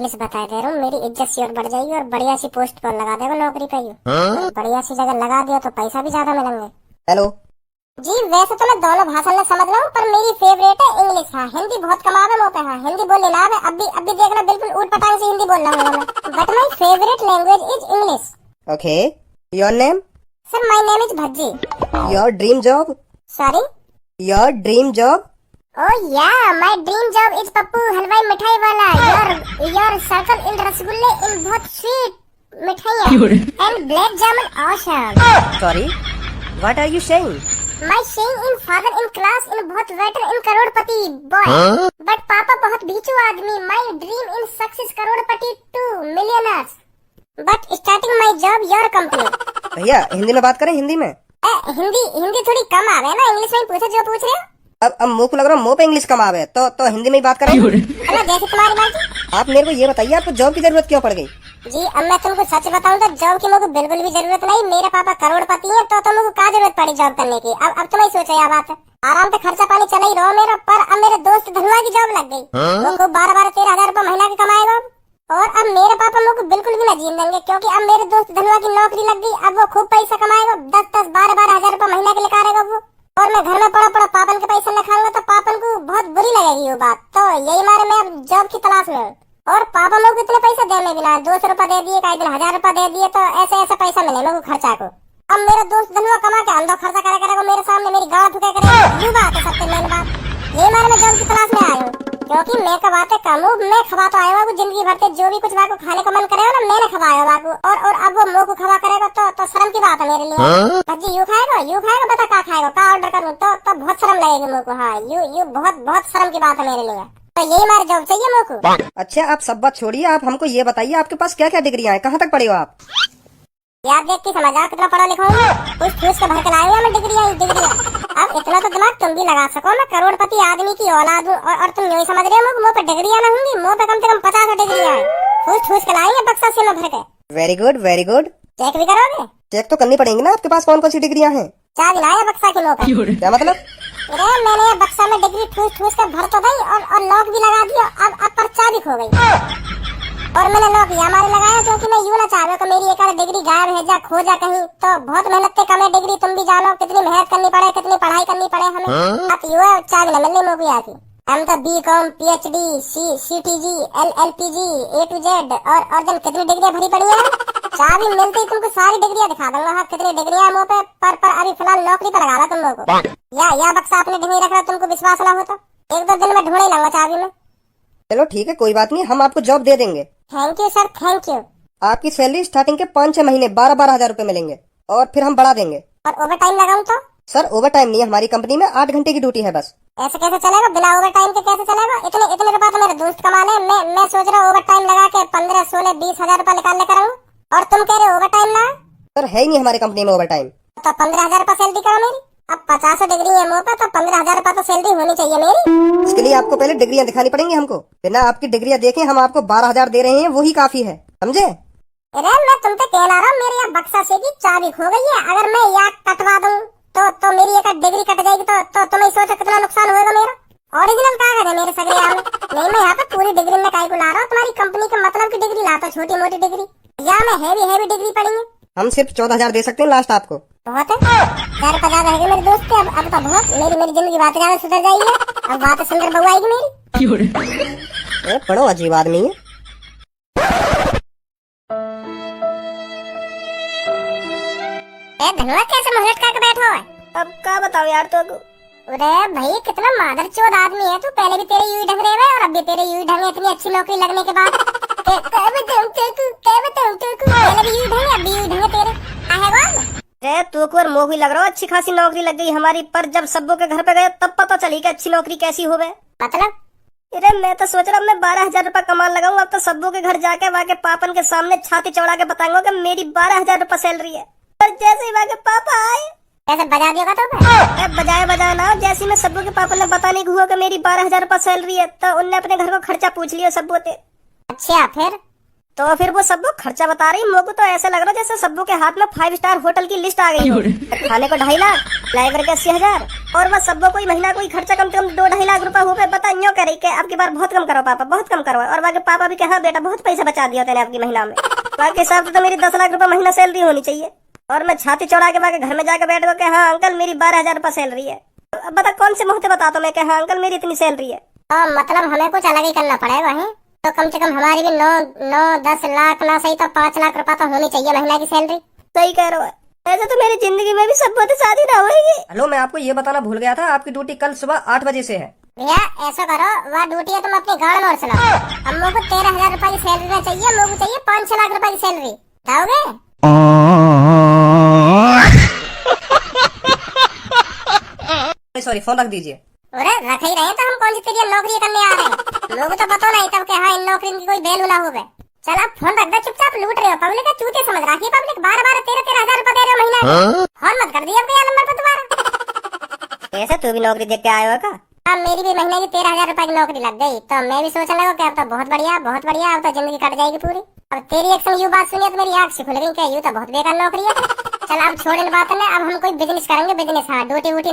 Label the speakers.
Speaker 1: English बता दे रहा हूँ, मेरी इज्जत सी और बढ़ जाएगी और बढ़िया सी पोस्ट पर लगा देगा नौकरी पे ही। बढ़िया सी जगह लगा दिया तो पैसा भी ज्यादा मिलेंगे।
Speaker 2: हेलो
Speaker 1: जी वैसे तो मैं दोनों भाषा में समझ रहा हूँ, पर मेरी फेवरेट है इंग्लिश। हाँ हिंदी बहुत कम आवे मुँह पे। हाँ हिंदी बोलने ना आवे, अब भी देखना बिल्कुल ऊट पटांग से हिंदी बोल रहा हूँ मैं, but my favourite language is English.
Speaker 2: Okay, your name?
Speaker 1: Sir my name is Bhajji.
Speaker 2: Your dream job?
Speaker 1: Sorry?
Speaker 2: Your dream job?
Speaker 1: Oh yeah, my dream job is Pappu हलवाई मिठाई वाला। Your circle in रसगुल्ले in बहुत sweet मिठाइयाँ and black jamun awesome।
Speaker 2: Sorry, what are you saying?
Speaker 1: My saying in father in class in बहुत waiter in Crorepati boy। But पापा बहुत भीचू आदमी। My dream in success Crorepati to millionaires। But starting my job your company।
Speaker 2: भैया हिंदी में बात करें, हिंदी में।
Speaker 1: हिंदी थोड़ी कम आवे ना, इंग्लिश में ही पूछो जो पूछ रहे हो।
Speaker 2: अब मुंह को लग रहा है मुंह पे इंग्लिश कम आवे तो हिंदी में ही बात करें।
Speaker 1: जैसे तुम्हारी बात।
Speaker 2: आप मेरे को ये बताइए आपको जॉब की जरूरत क्यों पड़ गई?
Speaker 1: जी अब मैं तुमको सच बताऊं तो जॉब की मुझे बिल्कुल भी जरूरत नहीं। मेरे पापा करोड़पति हैं तो तुमको क्या जरूरत पड़ी जॉब करने की। अब तुम्हें सोचा यह बात, आराम से खर्चा पानी चला ही रहो मेरा। पर अब मेरे दोस्त धनुआ की जॉब लग गई, वो खूब 12-13 हजार रुपए महीना की कमाएगा। और अब मेरे पापा मुझको बिल्कुल भी न जीने देंगे, क्योंकि अब मेरे दोस्त धनुआ की नौकरी लग गई। अब वो खूब पैसा कमाएगा, 10-10, 12-12 हजार रुपए महीना के निकालेगा वो। और मैं घर में पड़ा पापन के पैसे न खाऊंगा तो पापन को बहुत बुरी लगेगी वो बात। तो यही मारे मैं अब जॉब की तलाश में हूँ। और पापा लोग इतने पैसे देने भी ना, 200 रुपए दे दिए, कई दिन 1000 रुपए दे दिए, तो ऐसे पैसा मिले मेरे को खर्चा को। अब मेरा दोस्त धनुआ कमा के अंदर खर्चा करेगा मेरे सामने, मेरी गाड़ ठुके करेगा। ये बात है सबसे मेन बात। यही मारे मैं जॉब की तलाश में आया हूँ, क्योंकि मैं कमाते कम हूँ। मैं खवा तो आया हूँ जिंदगी भर, जो भी कुछ वाको खाने को मन करेगा ना मैंने खवाया वाको। और अब वो मुँह को खवा करेगा तो शर्म की बात है मेरे लिए। भज्जी यू खाएगा बता क्या खाएगा, क्या ऑर्डर करूँ तो बहुत शर्म लगेगी मुँह को। हाँ यू बहुत शर्म की बात है मेरे लिए। तो यही मारे जॉब चाहिए मुँह को।
Speaker 2: अच्छा आप सब बात छोड़िए, आप हमको ये बताइए आपके पास क्या क्या डिग्रियां हैं, कहाँ तक पढ़े हो आप?
Speaker 1: यार देख के समझ कितना पढ़ा लिखा हूँ मैं, कुछ ठूस के भर के लाए हुए मैं डिग्रियां। अब इतना तो दिमाग तुम भी लगा सको, मैं करोड़पति आदमी की औलाद हूँ और तुम यही समझ रहे हो मुँह पे डिग्रियां ना होंगी। मुँह पे कम से कम 50 डिग्रियां हैं, ठूस के लाएंगे बक्सा से में भर के।
Speaker 2: Very good very good.
Speaker 1: Check भी करोगे?
Speaker 2: चेक तो करनी पड़ेगी ना, आपके पास कौन कौन सी डिग्रियां हैं?
Speaker 1: चाबी लाया बक्सा के मुँह पे।
Speaker 2: क्या मतलब?
Speaker 1: अरे मैंने ये बक्सा में डिग्री ठूस के भर तो गई और लॉक भी लगा दिया। अब पर चाबी खो गई और मैंने लॉक हमारे लगाया, क्योंकि मैं यूँ ना चाहूँ कि मेरी एक डिग्री गायब है जा खो जा कहीं। तो बहुत मेहनत से कम है डिग्री, तुम भी जानो कितनी मेहनत करनी पड़े, कितनी पढ़ाई करनी पड़े हमें। अब यूँ चाबी न मिलने मुझे आती। हम तो BCom PhD CTG LLPG A to Z और जन कितनी डिग्रियां भरी पड़ी है। चाबी मिलती ही तुमको सारी डिग्रियां दिखा दूंगा। हाँ कितनी डिग्रियां मुँह पे, पर अभी फिलहाल नौकरी पर लगा रहा तुम लोगों को। या बक्सा अपने डिग्री रख रहा, तुमको विश्वास ना हो तो 1-2 दिन में ढूंढ ही लूंगा चाबी में।
Speaker 2: चलो ठीक है कोई बात नहीं, हम आपको जॉब दे देंगे।
Speaker 1: Thank you sir, thank you.
Speaker 2: आपकी सैलरी स्टार्टिंग के 5-6 महीने 12-12 हजार रूपए मिलेंगे और फिर हम बढ़ा देंगे।
Speaker 1: और ओवर टाइम लगाऊं तो?
Speaker 2: सर ओवर टाइम नहीं है, हमारी कंपनी में 8 घंटे की ड्यूटी है बस।
Speaker 1: ऐसे कैसे चलेगा, बिना ओवर टाइम के कैसे चलेगा? इतने रुपए तो मेरे दोस्त कमा ले, मैं सोच रहा हूँ ओवर टाइम लगा के 15-16-20 हजार रुपए निकालने का रहूं, और तुम कह रहे हो ओवर टाइम ना?
Speaker 2: सर है ही नहीं हमारी कंपनी में ओवर टाइम।
Speaker 1: तो 15 हजार रुपए सैलरी करो मेरी। अब 50 डिग्री है मुँह पे तो 15 हजार रुपए तो सैलरी होनी चाहिए मेरी।
Speaker 2: इसके लिए आपको पहले डिग्रियां दिखानी पड़ेंगी हमको। बिना आपकी डिग्रियां देखे हम आपको 12 हजार दे रहे हैं, वही काफी है, समझे?
Speaker 1: अरे मैं तुमसे कहना रहा हूँ, मेरे यहाँ बक्सा से की चाबी खो गई है। अगर मैं यहाँ कटवा दूँ तो मेरी एक डिग्री कट जाएगी तो तुम्हें सोचो कितना नुकसान होगा मेरा। ओरिजिनल कागज है मेरे सगरे यहाँ में। नहीं मैं यहाँ पे पूरी डिग्री में काय को ला रहा हूँ, तुम्हारी कंपनी के मतलब की डिग्री लाता, छोटी मोटी डिग्री। यहाँ में हैवी डिग्री पड़ी है।
Speaker 2: हम सिर्फ 14 हजार दे सकते हैं लास्ट आपको।
Speaker 1: बहुत है यार, 50 रहेगा मेरे दोस्त के। अब तो बहुत मेरी जिंदगी बात ज्यादा सुधर जाएगी। अब बात सुंदर बहू आएगी मेरी।
Speaker 2: बड़ो अजीब आदमी है।
Speaker 1: धनुआ कैसे मुहलत करके बैठा हुआ है?
Speaker 2: अब क्या बताओ यार तो।
Speaker 1: अरे भाई कितना मादरचोद आदमी है तू। पहले भी तेरे यूं ढंग रहे हुए और अब भी तेरे यूं ढंग। इतनी अच्छी नौकरी लगने के बाद पहले भी यूं ढंग अब भी यूं ढंग तेरे आहे
Speaker 2: तू को मोह लग रहा हो, अच्छी खासी नौकरी लग गई हमारी, पर जब सबों के घर पे गए तब पता चली कि अच्छी नौकरी कैसी हो गए।
Speaker 1: मतलब?
Speaker 2: अरे मैं तो सोच रहा हूँ मैं 12 हजार रूपए कमान लगाऊं। अब तो सबों के घर जाके वहाँ के पापन के सामने छाती चौड़ा के बताऊंगा कि मेरी 12 हजार रूपए सैलरी है। पर जैसे ही वहाँ के पापा आए
Speaker 1: ऐसे बजा दिया तो
Speaker 2: बजाया ना, जैसे मैं सबों के पापा ने बताने को हुआ कि मेरी 12 हजार रूपए सैलरी है तो उनने अपने घर को खर्चा पूछ लिया सबों से।
Speaker 1: अच्छा फिर?
Speaker 2: तो फिर वो सब्बू खर्चा बता रही, मेरे को तो ऐसे लग रहा जैसे सब्बू के हाथ में 5 स्टार होटल की लिस्ट आ गई हो। खाने को 2.5 लाख, ड्राइवर के 80,000, और वह सब्बू कोई महीना कोई खर्चा कम से कम 2-2.5 लाख रुपए हो गए। बता यूँ कह रही कि अब की बार बहुत कम करो पापा, बहुत कम करो। और वहाँ के पापा भी कहा बेटा बहुत पैसा बचा दिया तेने आपकी महीना में। वहाँ के हिसाब से तो मेरी 10 लाख रुपए महीना सैलरी होनी चाहिए। और मैं छाती चौड़ा के वहाँ के घर में जाकर बैठ गो कि हाँ अंकल मेरी 12,000 रुपए सैलरी है। अब बता कौन से मुंह से बता तो मैं कि हाँ अंकल मेरी इतनी सैलरी है।
Speaker 1: मतलब हमें कुछ अलग ही करना पड़ेगा वहीं। तो कम से कम हमारी भी 9-10 लाख ना सही तो 5 लाख रुपए तो होनी चाहिए महीना की सैलरी।
Speaker 2: सही कह रहे हो। ऐसे तो मेरी जिंदगी में भी सब बहुत शादी ना होगी।
Speaker 3: हेलो, मैं आपको ये बताना भूल गया था, आपकी ड्यूटी कल सुबह 8 बजे से है।
Speaker 1: भैया ऐसा करो, वह ड्यूटी है तुम अपनी गाड़ में चलाओ। हम लोग को 13,000 रुपए की सैलरी ना चाहिए, लोगों को चाहिए 5-6 लाख रुपए की सैलरी। जाओगे?
Speaker 3: सॉरी, फोन रख दीजिए।
Speaker 1: अरे रख ही रहे तो हम कौन सी तेरी नौकरी करने आ रहे हैं। लोग तो पता नहीं तब के हाँ इन नौकरी की कोई वैल्यू ना होवे। चल आप फोन रख दे, चुपचाप लूट रहे हो पब्लिक का चूते समझ रखी है। पब्लिक 12-12, 13-13 हजार रुपए दे रहे हो महीना। फोन मत कर दिया भैया नंबर पर दोबारा।
Speaker 2: ऐसे तू भी नौकरी देख के आया हो का?
Speaker 1: अब मेरी भी महीने की 13,000 रुपए की नौकरी लग गई तो मैं भी सोचने लगा कि अब तो बहुत बढ़िया, बहुत बढ़िया, अब तो जिंदगी कट जाएगी पूरी। अब तेरी एक संग यूँ बात सुनी तो मेरी आँख से खुल गई कि यूँ तो बहुत बेकार नौकरी है। चल अब छोड़ इन बात ने, अब हम कोई बिजनेस करेंगे। बिजनेस हाँ, ड्यूटी वूटी